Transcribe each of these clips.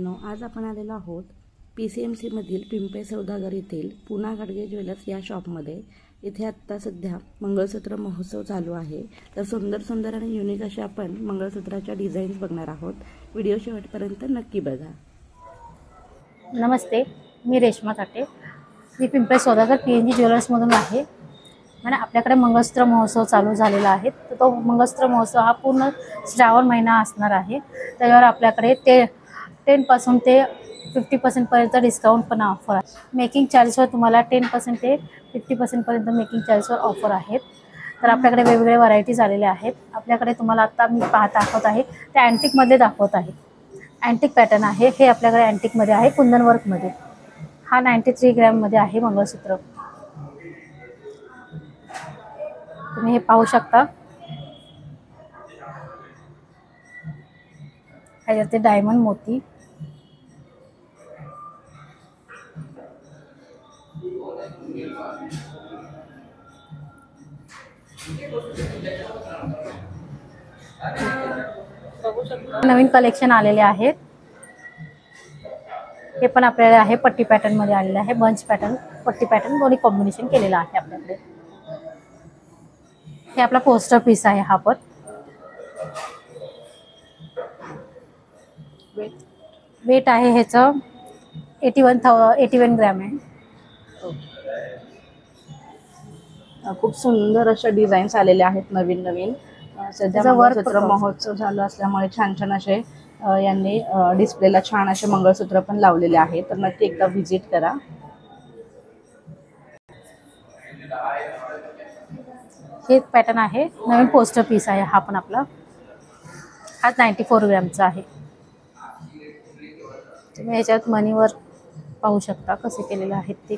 मित्रांनो, आज आपण आलेलो आहोत PCMC मधील पिंपळे सौदागर येथील पुना गाडगे ज्वेलर्स या शॉपमध्ये। इथे आता सध्या मंगळसूत्र महोत्सव चालू आहे। तर सुंदर सुंदर आणि युनिक अशा आपण मंगळसूत्राच्या डिझाईन्स बघणार आहोत। व्हिडिओ शेवटपर्यंत नक्की बघा। नमस्ते, मी रेश्मा ताटे। मी पिंपळे सौदागर PNG ज्वेलर्स मधून आहे आणि आपल्याकडे मंगळसूत्र महोत्सव चालू झालेला आहे। तर तो मंगळसूत्र महोत्सव हा पूर्ण श्रावण महिना असणार आहे। त्यावर आपल्याकडे 10 पासून ते 50% पर्यंत डिस्काउंट पण ऑफर आहे। मेकिंग चार्जेसवर तुम्हाला 10% ते 50% पर्यंत मेकिंग चार्जेसवर ऑफर आहेत। तर आपल्याकडे वेगवेगळे व्हरायटीज आलेले आहेत। आपल्याकडे तुम्हाला आता मी दाखवत आहे ते अँटिक मध्ये दाखवत आहे। अँटिक पॅटर्न आहे, हे आपल्याकडे अँटिक मध्ये आहे, कुंदन वर्क मध्ये। हा 93 ग्रॅम मध्ये आहे मंगळसूत्र। तुम्ही हे पाहू शकता। ह्याच्यात डायमंड मोती, नवीन कलेक्शन आलेले आहेत। हे पण आपल्याला आहे पट्टी पॅटर्न मध्ये आलेले आहे। बंच पॅटर्न, पट्टी पॅटर्न दोन्ही कॉम्बिनेशन केलेलं आहे आपल्याकडे। हे आपला पोस्टर पीस आहे। हा पण वेट आहे ह्याचं 81 ग्रॅम आहे। खूप सुंदर अशा डिझाईन्स आलेले आहेत नवीन नवीन। सध्या मंगळसूत्र महोत्सव झाला असल्यामुळे छान छान असे यांनी डिस्प्लेला छान असे मंगळसूत्र पण लावलेले आहेत। तर नक्की एकदा व्हिजिट करा। हे पॅटर्न आहे, नवीन पोस्टर पीस आहे। हा पण आपला हा 94 ग्रॅमचा आहे। तुम्ही ह्याच्यात मनीवर पाहू शकता कसे केलेले आहेत ते।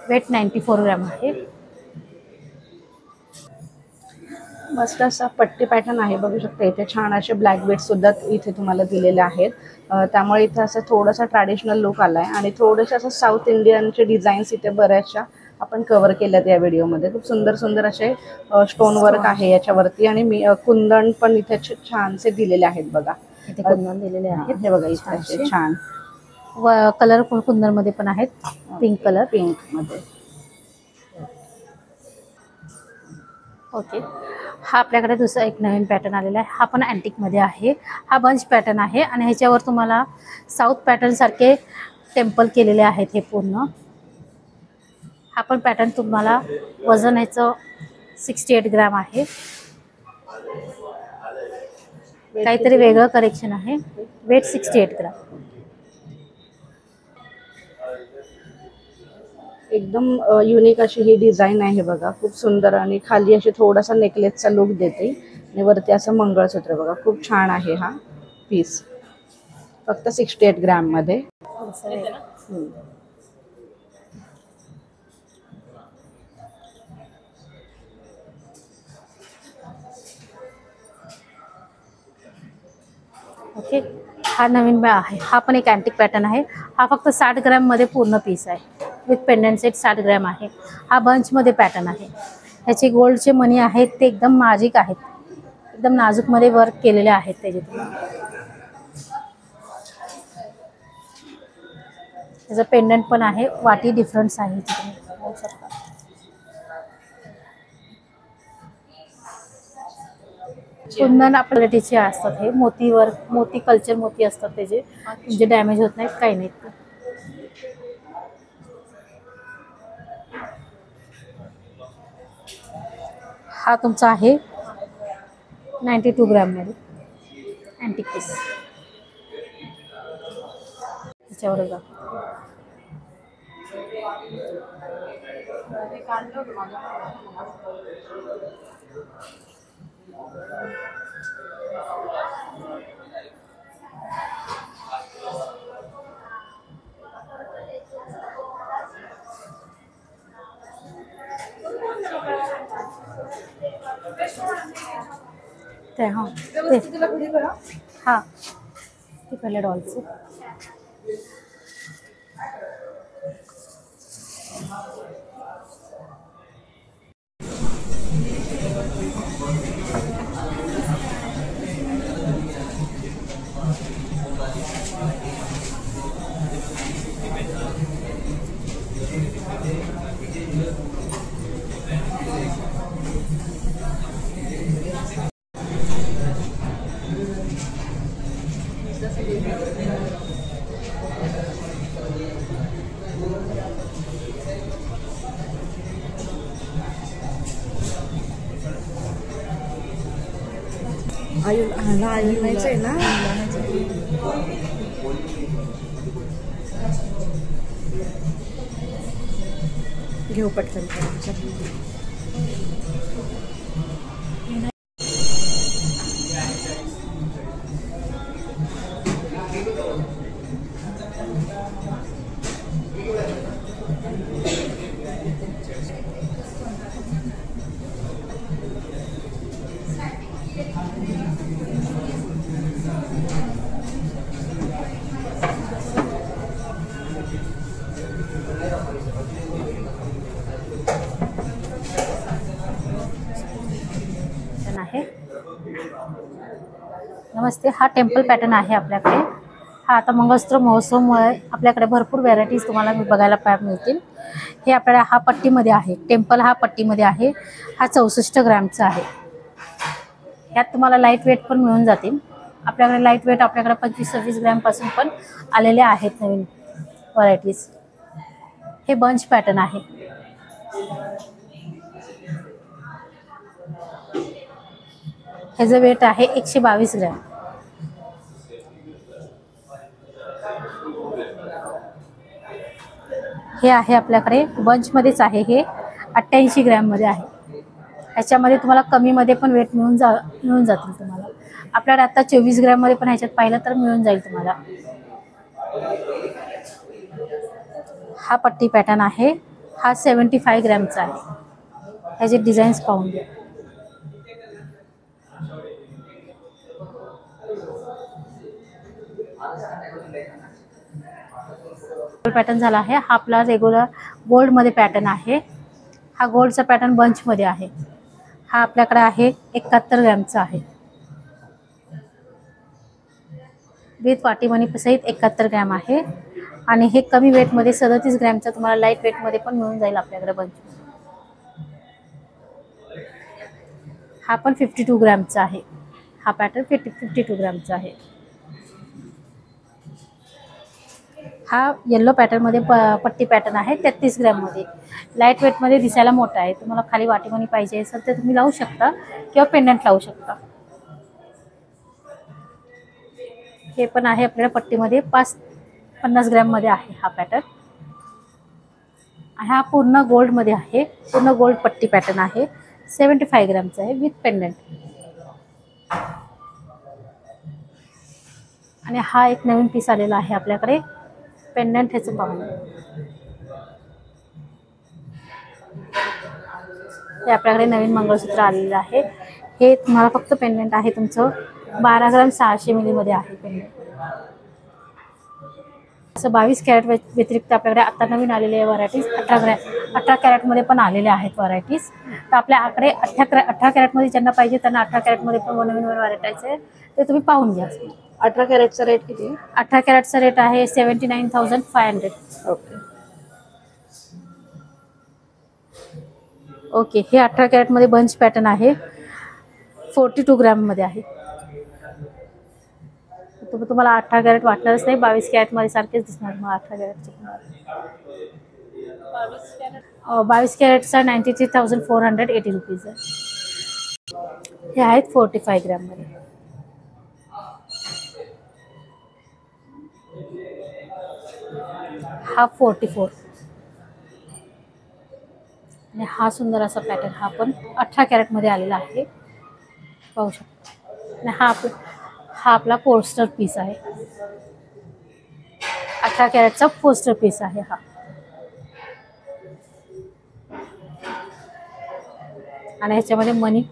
वेट 94 ग्रॅम आहे। मस्त असा पट्टी पॅटर्न आहे, बघू शकता। इथे छान असे ब्लॅक बीड सुद्धा इथे तुम्हाला दिलेले आहेत। त्यामुळे इथे असं थोडासा ट्रॅडिशनल लुक आलाय आणि थोडेसे असं साऊथ इंडियनचे डिझाईन्स इथे बऱ्याचशा आपण कव्हर केल्यात या व्हिडिओमध्ये। खूप सुंदर सुंदर असे स्टोन वर्क आहे याच्यावरती आणि कुंदन पण इथे छानसे दिलेले आहेत बघा। इथे कुंदन दिलेले आहेत, हे बघा इथे असे छान कलर कुंदन मध्ये पण आहेत। पिंक कलर, पिंक मध्ये। ओके, हा आपल्याकडे दुसरा एक नवीन पॅटर्न आलेला आहे। हा पण अँटिक मध्ये आहे। हा बंच पॅटर्न आहे आणि ह्याच्यावर तुम्हाला साऊथ पॅटर्न सारखे टेम्पल केलेले आहेत हे पूर्ण। हा पण पॅटर्न तुम्हाला वजन ह्याचं 68 ग्रॅम आहे। काहीतरी वेगळं कलेक्शन आहे। Weight 68 gram. एकदम युनिक अशी ही डिझाईन आहे बघा। खूप सुंदर आणि खाली अशी थोडासा नेकलेसचा लुक देते आणि वरती असं मंगळसूत्र बघा। खूप छान आहे हा पीस, फक्त 68 ग्रॅम मध्ये। ओके, हा नवीन आहे। हा पण एक अँटिक पॅटर्न आहे। हा फक्त 60 ग्रॅम मध्ये पूर्ण पीस आहे। विथ पेंडंट सेट 60 ग्रॅम आहे। हा बंच मध्ये पॅटर्न आहे। ह्याचे गोल्डचे मणी आहेत ते एकदम मॅजिक आहेत, एकदम नाजूक मध्ये वर्क केलेले आहेत त्याचे। त्याचं पेंडंट पण आहे, वाटी डिफरन्स आहे तुम्ही पाहू शकता। कुंदन क्वालिटीचे असतात हे। मोतीवर मोती कल्चर मोती असतात त्याचे, म्हणजे डॅमेज होत नाहीत, काही नाही। हा तुमचा आहे 92 ग्रॅम मध्ये अँटिक पीस। त्याच्यावर जा ते। हाँ हाँ, ते पहले डॉल्स आयुल आहे ना. घेऊ पटकन. आहे. नमस्ते, हा टेम्पल पॅटर्न आहे आपल्याकडे. हा आता मंगळसूत्र महोत्सवमुळे आपल्याकडे भरपूर व्हेरायटीज तुम्हाला बघायला मिळतील. हे आपल्याला हा पट्टीमध्ये आहे. टेम्पल हा पट्टीमध्ये आहे. हा 64 ग्रॅमचा आहे. यात तुम्हाला लाईट वेट पण मिळून जातील. आपल्याकडे लाईट वेट आपल्याकडे 25-26 ग्रॅमपासून पण आलेले आहेत नवीन व्हरायटीज. हे बंच पॅटर्न आहे. ह्याचं वेट आहे 122 ग्रॅम. हे आहे आपल्याकडे बंचमध्येच आहे. हे 88 ग्रॅममध्ये आहे. ह्याच्यामध्ये तुम्हाला कमीमध्ये पण वेट मिळून जातील तुम्हाला. आपल्याकडे आता 24 ग्रॅममध्ये पण ह्याच्यात पाहिलं तर मिळून जाईल तुम्हाला. हा पट्टी पॅटर्न आहे. हा 75 ग्रॅमचा आहे. ह्याचे डिझाईन्स पाहून घ्या. पॅटर्न झाला आहे. हा आपला रेग्युलर गोल्ड मध्ये पॅटर्न आहे. हा गोल्डचा पॅटर्न बंच मध्ये आहे. हा आपल्याकडे आहे 71 ग्रॅमचा आहे. विथ वाटीमणी सहित 71 ग्रॅम आहे. आणि हे कमी वेट मध्ये 37 ग्रॅमचा तुम्हाला लाईट वेट मध्ये पण मिळून जाईल आपल्याकडे बंच. हा पण 52 ग्रॅमचा आहे. हा पॅटर्न 52 ग्रॅमचा आहे. हा येलो पॅटर्न मध्ये पट्टी पॅटर्न आहे. 33 ग्रॅम मध्ये. लाईट वेट मध्ये दिसायला मोठा आहे. तुम्हाला खाली वाटीमणी पाहिजे असेल तर तुम्ही लावू शकता किंवा पेंडंट लावू शकता. हे पण आहे आपल्याला पट्टीमध्ये 50 ग्रॅम मध्ये आहे हा पॅटर्न. हा पूर्ण गोल्ड मध्ये आहे. पूर्ण गोल्ड पट्टी पॅटर्न आहे. 75 ग्रॅमचा आहे विथ पेंडंट. आणि हा एक नवीन पीस आलेला आहे आपल्याकडे. पेंडंट ह्याचं पाहून. हे आपल्याकडे नवीन मंगळसूत्र आलेलं आहे. हे तुम्हाला फक्त पेंडंट आहे तुमचं 12 ग्रॅम 600 मिली मध्ये आहे पेंडंट. असं 22 कॅरेट व्यतिरिक्त आपल्याकडे आता नवीन आलेले व्हरायटीज 18 कॅरेट मध्ये पण आलेले आहेत व्हरायटीज. तर आपल्याकडे 18 कॅरेट मध्ये ज्यांना पाहिजे त्यांना 18 कॅरेट मध्ये पण नवीन व्हरायटीज आहे. ते तुम्ही पाहून घ्या. 18 कॅरेटचा रेट किती आहे? 18 कॅरेटचा रेट आहे 79,500. ओके. ओके. हे 18 कॅरेट मध्ये बंच पॅटर्न आहे. 42 ग्रॅम मध्ये आहे. तुम्हाला 18 कॅरेट वाटणारच नाही. 22 कॅरेट मध्ये सारखेच दिसणार. मग 18 कॅरेटचे 22 कॅरेटचा 93,480 रुपीज आहे. हे आहेत 45 ग्रॅम मध्ये. हा 44. आणि हा सुंदर असा पॅटर्न हा पण 18 कॅरेट मध्ये आलेला आहे. पाहू शकता. आणि हा आपला पोस्टर पीस आहे. 18 कॅरेटचा पोस्टर पीस आहे हा. आणि ह्याच्यामध्ये मनी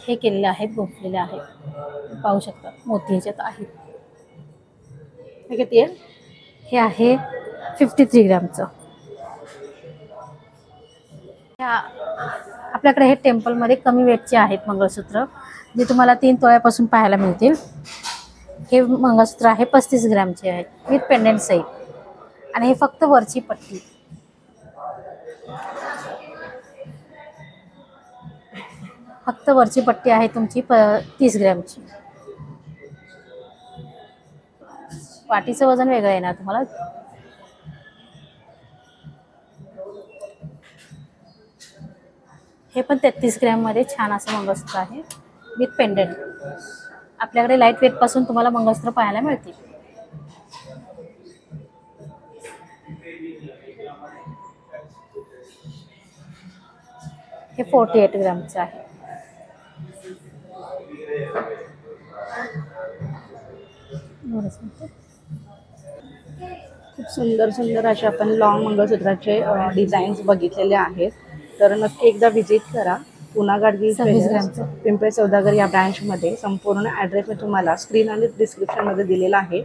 हे केलेले आहेत, गुंफलेले आहेत. पाहू शकता मोती ह्याच्यात आहेत. हे किती आहे? हे आहे 53 ग्रॅमचं. आपल्याकडे हे टेम्पलमध्ये कमी वेटचे आहेत मंगळसूत्र, जे तुम्हाला 3 तोळ्यापासून पाहायला मिळतील. हे मंगळसूत्र आहे 35 ग्रॅमचे आहे विथ पेंडंट सहित. आणि हे फक्त वरची पट्टी. फक्त वरची पट्टी आहे तुमची 30 ग्रॅमची. पाटीचं वजन वेगळं येणार तुम्हाला. हे पण 33 ग्रॅम मध्ये छान असं मंगळसूत्र आहे. With pendant. आपल्याकडे लाईट वेट पासून तुम्हाला मंगळसूत्र पाहायला मिळतील. हे 48 ग्रामचं आहे. खूप सुंदर सुंदर असे आपण लॉंग मंगळसूत्राचे डिझाईन्स बघितलेले आहेत. तर नक्की एकदा व्हिजिट करा पुन्हा गाडगी 26 ग्रामचं. पिंपळे सौदागर या ब्रँचमध्ये. संपूर्ण ॲड्रेस मी तुम्हाला स्क्रीन आणि डिस्क्रिप्शनमध्ये दिलेला आहे.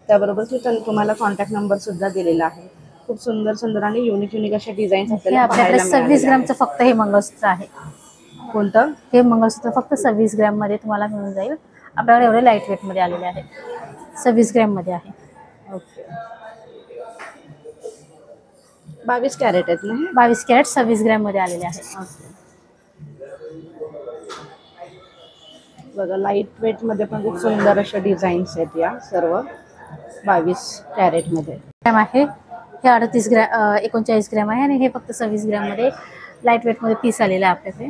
त्याबरोबर तुम्हाला कॉन्टॅक्ट नंबर सुद्धा दिलेला आहे. खूप सुंदर सुंदर आणि युनिक असे डिझाईन्स हे आपल्याला आपल्याकडे पाहायला 26 मिळालेले ग्रामचं फक्त हे मंगळसूत्र आहे. आहेत. कोणतं? हे मंगळसूत्र फक्त 26 ग्रॅम मध्ये तुम्हाला मिळून जाईल. आपल्याकडे एवढे लाईट वेट मध्ये आलेले आहे. 26 ग्रॅम मध्ये आहे. ओके. 22 कॅरेट आहेत ना हे? 22 कॅरेट 26 ग्रॅम मध्ये आलेले आहे. ओके. बघा लाईट वेट मध्ये पण खूप सुंदर अशा डिझाईन्स आहेत या सर्व 22 कॅरेट मध्ये. ग्रॅम आहे. हे 39 ग्रॅम 39 ग्रॅम आहे आणि हे फक्त 26 ग्रॅम मध्ये लाईट वेट मध्ये पीस आलेलं आहे आपल्याकडे.